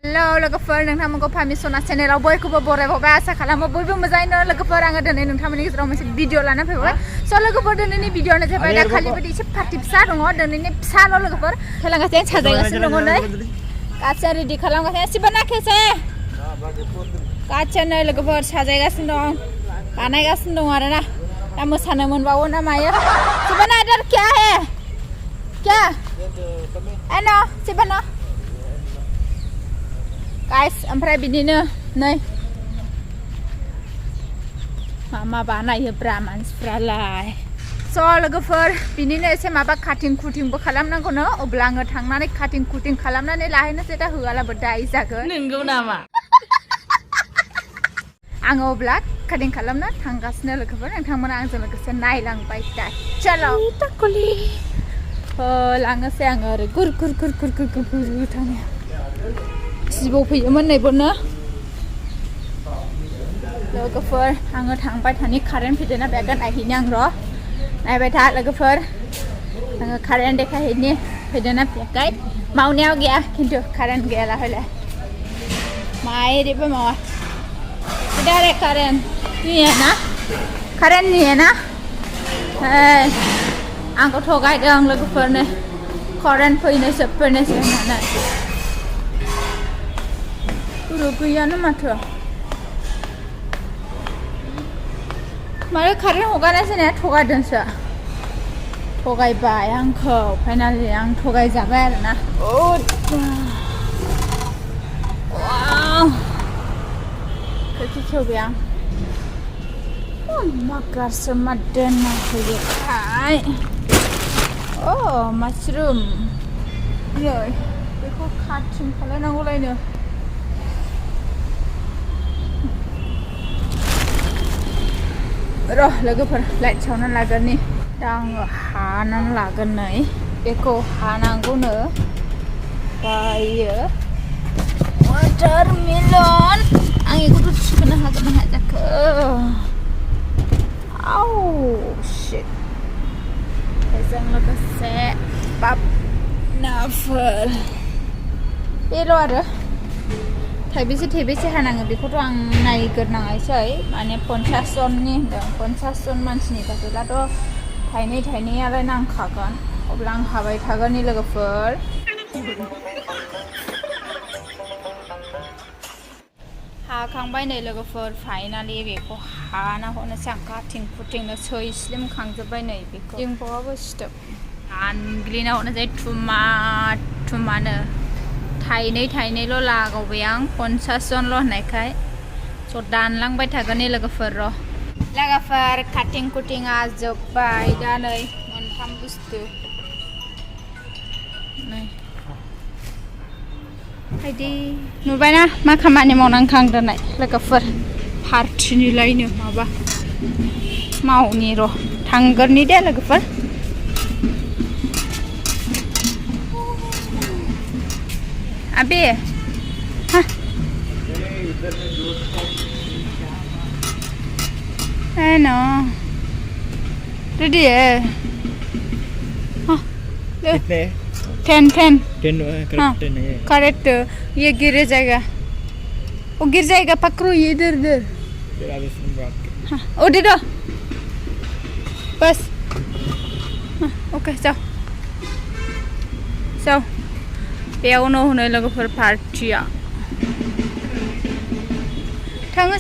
लोगोफोर नोंथांमोनखौ पामिसना चेनेलाव बयखौबो बरायबावबाय आसा खालामो बयबो मोजाङैनो लोगोफोर आङो दिनै नोंथांमोननि गेजेराव मोनसे भिडिअ लाना फैबाय स' लोगोफोर दिनैनि भिडिअआनो जाबाय दा खालि बायदि एसे पार्टि फिसा दङ दिनैनि फिसाल' लोगोफोर खेलांगासिनो साजायगासिनो दङ नै गासिबो रेडि खालामगासिनो सिबाना खेसे गासिबो नै लोगोफोर साजायगासिनो दं बानायगासिनो दं आरोना दा मोसानो मोनबावो ना मायो सिबाना इधर क्या है क्या एनो सिबाना guys ओमफ्राय बिदिनो नै मा बानायोब्रा मानसिफ्रालाय स' लोगोफोर बिदिनो एसे माबा काटिं कुटिंबो खालामनांगौनो अब्ला आङो थांनानै काटिं कुटिं खालामनानै लाहैनोसै दा होआलाबो दाय जागोन नंगौ नामा आङो अब्ला काटिं खालामनो थांगासिनो लोगोफोर नोंथांमोना आंजों लोगोसे नायलांबाय दा चलो टाकलि लाङोसै आङो ओरै गुर गुर गुर गुर गुर गुर गुर थाङो जिबौ फैयोमोन नैबोनो लोगोफोर आङो थांबाय थानि कारेन्ट फैदोंना बेगोन नायहैनो आं र' नायबाय था लोगोफोर आङो कारेन्ट देखायहैनि फैदोंना फैयाखै मावनायाव गैया खिन्थु कारेन्ट गैयाला हयले मायरिबो मावा इधर कारेन्ट नहीं है ना आंखौ थगायदों लोगोफोरनो कारेन्ट फैनोसो होननानै गैयानो माथो मारै कारेन्ट हगारासै ने थगायदोंसो थगायबाय आंखौ फाइनालि आं थगायजाबाय आरोना खोरखि खेवबाय आं माखासे मा दोनना होयोथाय मासरुम नै बेखौ काटिं खालायनांगौलायनो र' लोगोफोर लाइट सावना लागोननि दा आङो हानानै लागोन नै बेखौ हानांगौनो दायो वाटारमेलन आं बेखौथ' थिखोनो हागोन ना हाया जाखो आउ शिट बेजों लोगोसे नाफोर बेल' आरो थाइबेसे हानाङो बेखौथ' आं नायग्रोनाङासै माने 50 जननि होनदों 50 जन मानसिनि थाखायब्लाथ' थाइनैयालाय नांखागोन अब्ला आं हाबाय थागोन लोगोफोर हाखांबाय नै लोगोफोर फाइनालि बेखौ हाना हरनोसै आं काटिं कुटिंनो स्लिम खांजोब्बाय नै बेखौ दिंबावाबो सिथोब आनग्लिना हरनोसै थुमानो थाइनैल' लागावबाय आं 50 जनल' होननायखाय स' दानलांबाय थागोन लोगोफोर र' लोगोफोर काटिं कुटिंआ जोब्बाय दा नै मोनथाम बुस्थु नै बायदि नुबायना मा खामानि मावनांखो आं दोननाय लोगोफोर पार्टिनिलायनो माबा मावनि र' थांगोरनि दे लोगोफोर अबे है ना रेडी है कितने 10 करेक्ट ये गिर जाएगा वो गिर जाएगा पकड़ो ये इधर ओ दे दो बस ओके जाओ बेयावनो होनो लोगोफोर पार्टिया थाङो